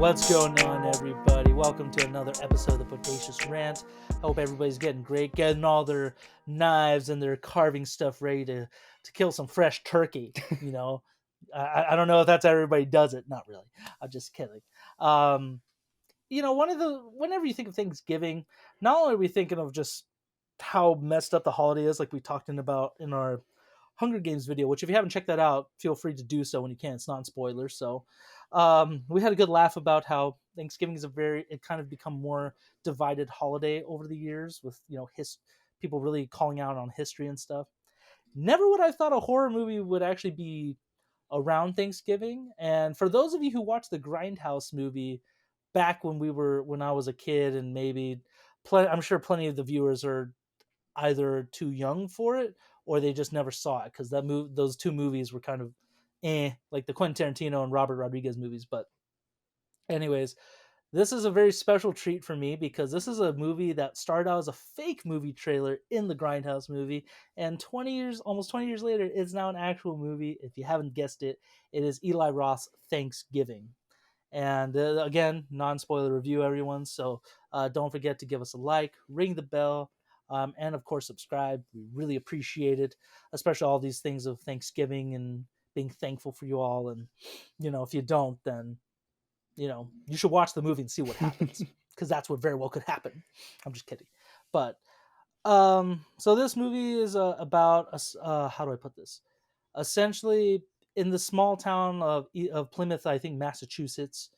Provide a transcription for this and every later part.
What's going on, everybody? Welcome to another episode of the Bodacious Rant. Hope everybody's getting great, getting all their knives and their carving stuff ready to kill some fresh turkey. You know, I don't know if that's how everybody does it. Not really. I'm just kidding. Um, whenever you think of Thanksgiving, not only are we thinking of just how messed up the holiday is, like we talked about in our Hunger Games video, which if you haven't checked that out, feel free to do so when you can. It's non-spoiler. So we had a good laugh about how Thanksgiving is it kind of become more divided holiday over the years with, people really calling out on history and stuff. Never would I have thought a horror movie would actually be around Thanksgiving. And for those of you who watched the Grindhouse movie back when I was a kid, and maybe I'm sure plenty of the viewers are either too young for it or they just never saw it because those two movies were kind of like the Quentin Tarantino and Robert Rodriguez movies. But anyways, this is a very special treat for me because this is a movie that started out as a fake movie trailer in the Grindhouse movie, and almost 20 years later, it's now an actual movie. If you haven't guessed it, it is Eli Roth's Thanksgiving. And again, non-spoiler review, everyone. So don't forget to give us a like, ring the bell, and of course subscribe. We really appreciate it, especially all these things of Thanksgiving and being thankful for you all. And if you don't, then you should watch the movie and see what happens because that's what very well could happen. I'm just kidding, but so this movie is about us. How do I put this? Essentially, in the small town of Plymouth, I think Massachusetts.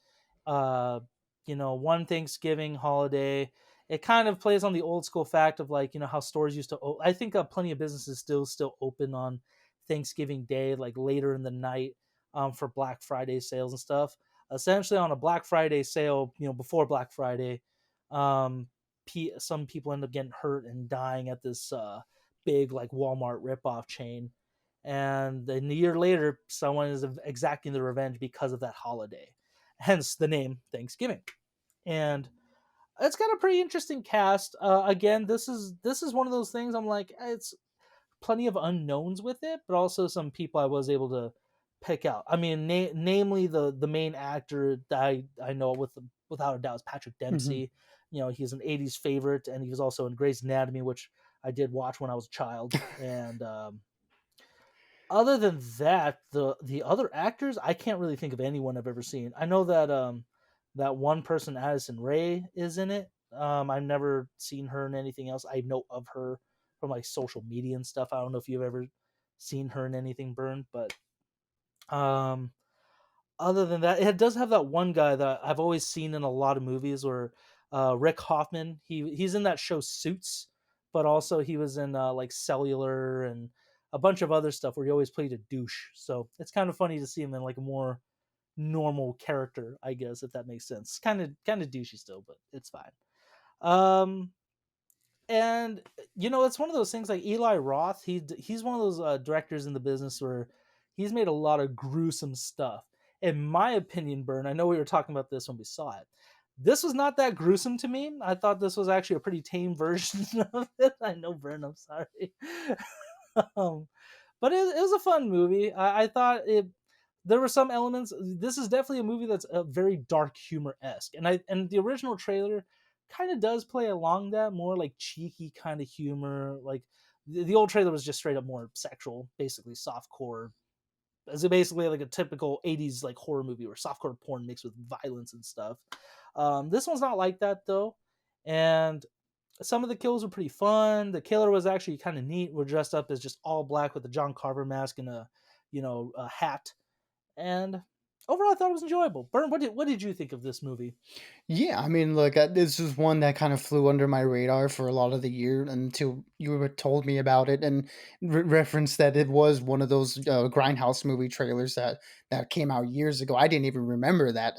Uh, one Thanksgiving holiday. It kind of plays on the old school fact of like how stores used to. I think plenty of businesses still open on Thanksgiving Day, like later in the night, for Black Friday sales and stuff. Essentially, on a Black Friday sale, before Black Friday, um, some people end up getting hurt and dying at this big like Walmart ripoff chain, and then a year later, someone is exacting the revenge because of that holiday, hence the name Thanksgiving. And it's got a pretty interesting cast. Again, this is one of those things. I'm like, it's plenty of unknowns with it, but also some people I was able to pick out. I mean, namely the main actor that I know without a doubt is Patrick Mhm. Dempsey. He's an '80s favorite, and he was also in Grey's Anatomy, which I did watch when I was a child. And other than that, the other actors, I can't really think of anyone I've ever seen. I know that that one person, Addison Rae, is in it. I've never seen her in anything else. I know of her from like social media and stuff. I don't know if you've ever seen her in anything, Burn, but um, other than that, it does have that one guy that I've always seen in a lot of movies, where Rick Hoffman. He's in that show Suits, but also he was in like Cellular and a bunch of other stuff where he always played a douche. So it's kind of funny to see him in like a more normal character, I guess, if that makes sense. Kind of douchey still, but it's fine. Um, and it's one of those things like Eli Roth. He's one of those directors in the business where he's made a lot of gruesome stuff. In my opinion, Bern, I know we were talking about this when we saw it. This was not that gruesome to me. I thought this was actually a pretty tame version of it. I know, Bern. I'm sorry. um, but it was a fun movie. I thought it. There were some elements. This is definitely a movie that's very dark humor esque, and the original trailer kind of does play along that more like cheeky kind of humor. Like the old trailer was just straight up more sexual, basically soft core. It's basically like a typical '80s like horror movie where softcore porn mixed with violence and stuff. This one's not like that though, and some of the kills were pretty fun. The killer was actually kind of neat. We're dressed up as just all black with a John Carver mask and a hat. And overall, I thought it was enjoyable. Bern, what did you think of this movie? Yeah, I mean, look, this is one that kind of flew under my radar for a lot of the year until you told me about it and referenced that it was one of those Grindhouse movie trailers that came out years ago. I didn't even remember that.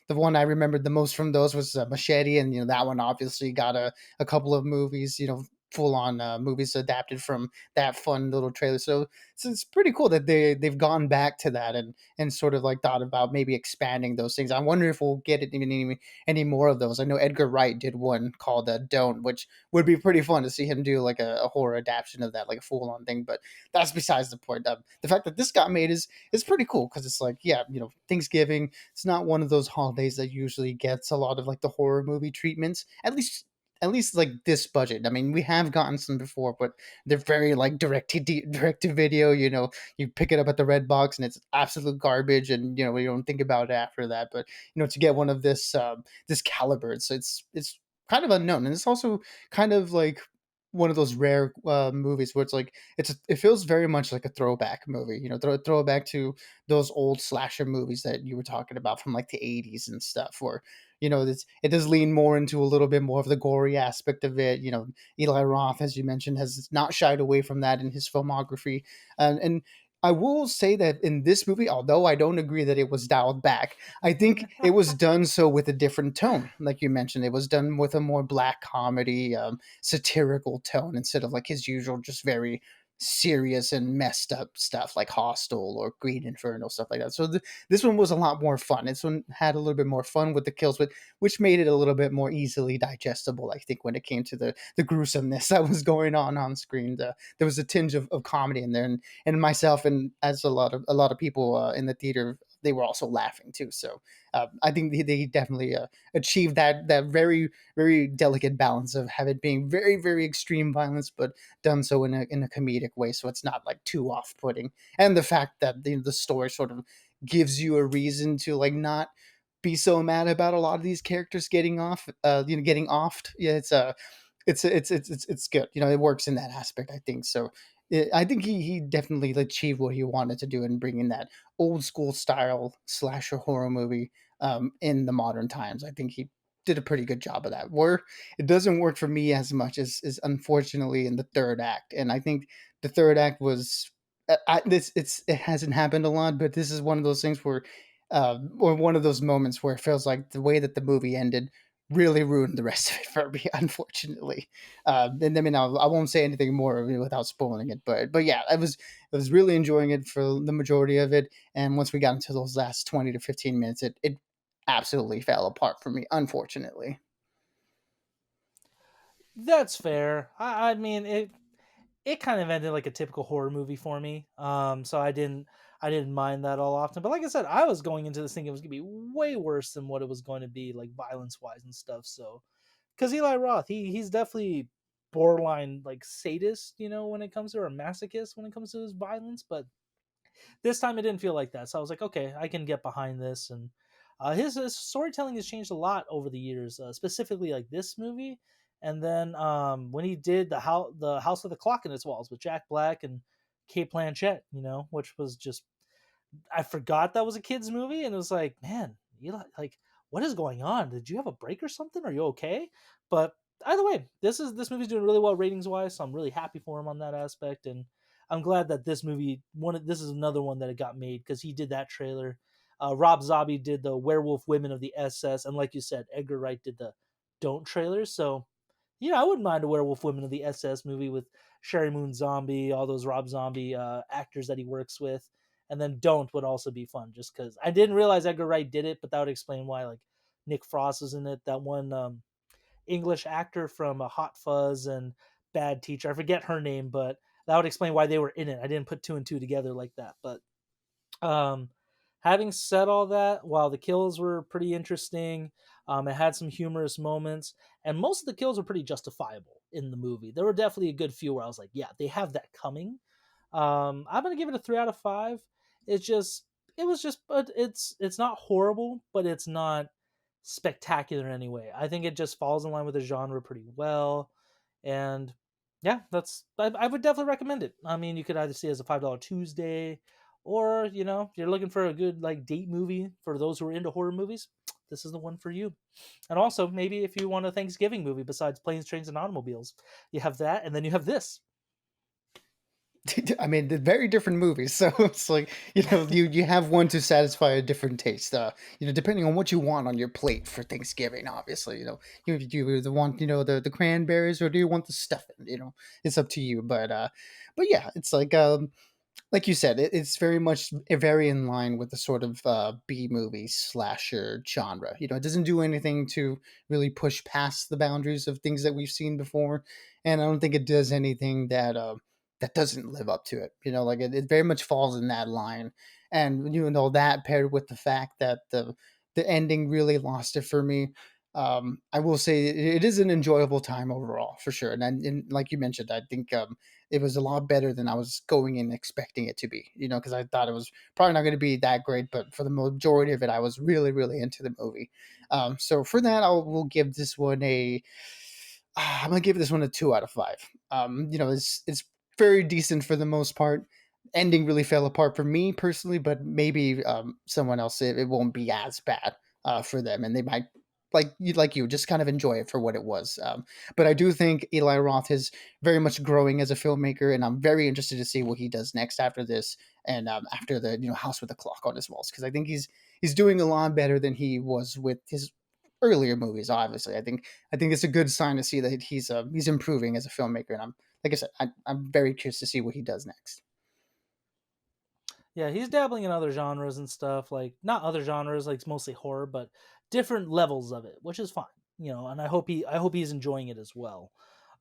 The one I remembered the most from those was Machete, and that one obviously got a couple of movies, full on movies adapted from that fun little trailer. So it's pretty cool that they've gone back to that and sort of like thought about maybe expanding those things. I wonder if we'll get it even any more of those. I know Edgar Wright did one called Don't, which would be pretty fun to see him do like a horror adaptation of that, like a full on thing. But that's besides the point. The fact that this got made is pretty cool because it's like, yeah, Thanksgiving. It's not one of those holidays that usually gets a lot of like the horror movie treatments. At least like this budget. I mean, we have gotten some before, but they're very like direct to video. You pick it up at the red box and it's absolute garbage, and we don't think about it after that. But to get one of this caliber, it's kind of unknown, and it's also kind of like one of those rare movies where it's like it feels very much like a throwback movie. Throwback to those old slasher movies that you were talking about from like the 80s and stuff, where it does lean more into a little bit more of the gory aspect of it. Eli Roth, as you mentioned, has not shied away from that in his filmography, and I will say that in this movie, although I don't agree that it was dialed back, I think it was done so with a different tone. Like you mentioned, it was done with a more black comedy, satirical tone instead of like his usual, just very serious and messed up stuff like Hostel or Green Inferno, stuff like that. So this one was a lot more fun. This one had a little bit more fun with the kills, but which made it a little bit more easily digestible. I think when it came to the gruesomeness that was going on screen, there was a tinge of comedy in there, and myself and as a lot of people in the theater, they were also laughing too. So I think they definitely achieved that very very delicate balance of have it being very very extreme violence, but done so in a comedic way, so it's not like too off putting. And the fact that the story sort of gives you a reason to like not be so mad about a lot of these characters getting offed. Yeah, it's good. It works in that aspect, I think. So I think he definitely achieved what he wanted to do in bringing that old school style slasher horror movie in the modern times. I think he did a pretty good job of that. Where it doesn't work for me as much as unfortunately in the third act, and I think the third act was it hasn't happened a lot, but this is one of those things where or one of those moments where it feels like the way that the movie ended really ruined the rest of it for me, unfortunately. And I mean, I won't say anything more without spoiling it, but yeah, I was really enjoying it for the majority of it, and once we got into those last 20 to 15 minutes, it absolutely fell apart for me, unfortunately. That's fair. I mean, it kind of ended like a typical horror movie for me. So I didn't mind that all often. But like I said, I was going into this thinking it was gonna be way worse than what it was going to be, like violence wise and stuff. So because Eli Roth, he's definitely borderline like sadist, when it comes to, or masochist when it comes to his violence. But this time it didn't feel like that. So I was like, okay, I can get behind this. And his storytelling has changed a lot over the years, specifically like this movie. And then when he did the House of the Clock in Its Walls with Jack Black and Kate Blanchett, which was just, I forgot that was a kids movie, and it was like, man, like, what is going on? Did you have a break or something? Are you okay? But either way, this movie's doing really well ratings wise, so I'm really happy for him on that aspect, and I'm glad that this is another one that it got made because he did that trailer. Rob Zombie did the Werewolf Women of the SS, and like you said, Edgar Wright did the Don't trailer. So I wouldn't mind a Werewolf Women of the SS movie with Sherry Moon Zombie, all those Rob Zombie actors that he works with. And then Don't would also be fun, just because I didn't realize Edgar Wright did it, but that would explain why like Nick Frost is in it. That one English actor from Hot Fuzz and Bad Teacher, I forget her name, but that would explain why they were in it. I didn't put two and two together like that. But um, having said all that, while the kills were pretty interesting, it had some humorous moments, and most of the kills were pretty justifiable in the movie. There were definitely a good few where I was like, yeah, they have that coming. I'm gonna give it a 3 out of 5. It's just, it was just, but it's not horrible, but it's not spectacular in any way. I think it just falls in line with the genre pretty well, and yeah, I would definitely recommend it. I mean, you could either see it as a $5 Tuesday, or if you're looking for a good like date movie for those who are into horror movies, this is the one for you. And also maybe if you want a Thanksgiving movie besides Planes, Trains, and Automobiles, you have that, and then you have this. I mean, they're very different movies, so it's like, you have one to satisfy a different taste. Depending on what you want on your plate for Thanksgiving, obviously, you either want the cranberries or do you want the stuffing? It's up to you. But yeah, it's like you said, it's very much very in line with the sort of B movie slasher genre. It doesn't do anything to really push past the boundaries of things that we've seen before, and I don't think it does anything that doesn't live up to it. Like it very much falls in that line, and that paired with the fact that the ending really lost it for me. I will say it is an enjoyable time overall for sure, and like you mentioned, I think it was a lot better than I was going in expecting it to be. Because I thought it was probably not going to be that great, but for the majority of it, I was really, really into the movie. So for that, we'll give this one I'm gonna give this one a 2 out of 5. It's very decent for the most part. Ending really fell apart for me personally, but maybe someone else it won't be as bad for them, and they might like you just kind of enjoy it for what it was. But I do think Eli Roth is very much growing as a filmmaker, and I'm very interested to see what he does next after this and after the House with the Clock on His Walls, because I think he's doing a lot better than he was with his earlier movies. Obviously, I think it's a good sign to see that he's improving as a filmmaker, and I'm like I said, I'm very curious to see what he does next. Yeah, he's dabbling in other genres and stuff, like not other genres, like it's mostly horror, but different levels of it, which is fine, and I hope he's enjoying it as well.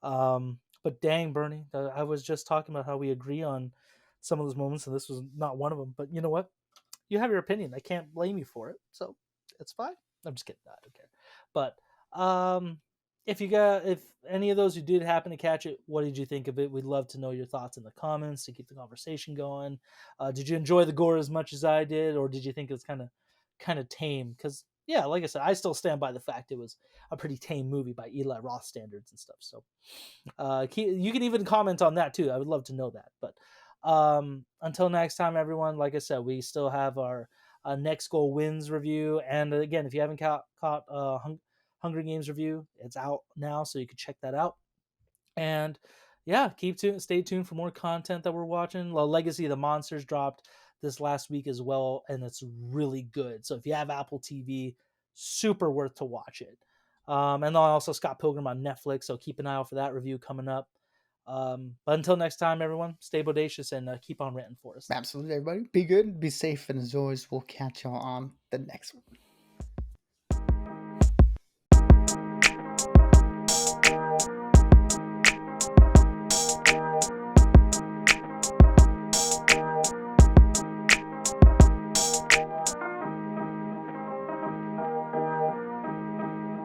But dang, Bernie, I was just talking about how we agree on some of those moments, and this was not one of them. But you know what? You have your opinion. I can't blame you for it, so it's fine. I'm just kidding. I don't care. But um, if any of those who did happen to catch it, what did you think of it? We'd love to know your thoughts in the comments to keep the conversation going. Did you enjoy the gore as much as I did, or did you think it was kind of tame? Because yeah, like I said, I still stand by the fact it was a pretty tame movie by Eli Roth standards and stuff. So you can even comment on that too. I would love to know that. But until next time, everyone, like I said, we still have our next goal wins review. And again, if you haven't caught Hunger Games review, it's out now, so you can check that out. And yeah, stay tuned for more content that we're watching. Legacy of the Monsters dropped this last week as well, and it's really good. So if you have Apple TV, super worth to watch it. And then also Scott Pilgrim on Netflix, so keep an eye out for that review coming up. But until next time, everyone, stay bodacious and keep on ranting for us. Absolutely, everybody. Be good, be safe, and as always, we'll catch y'all on the next one.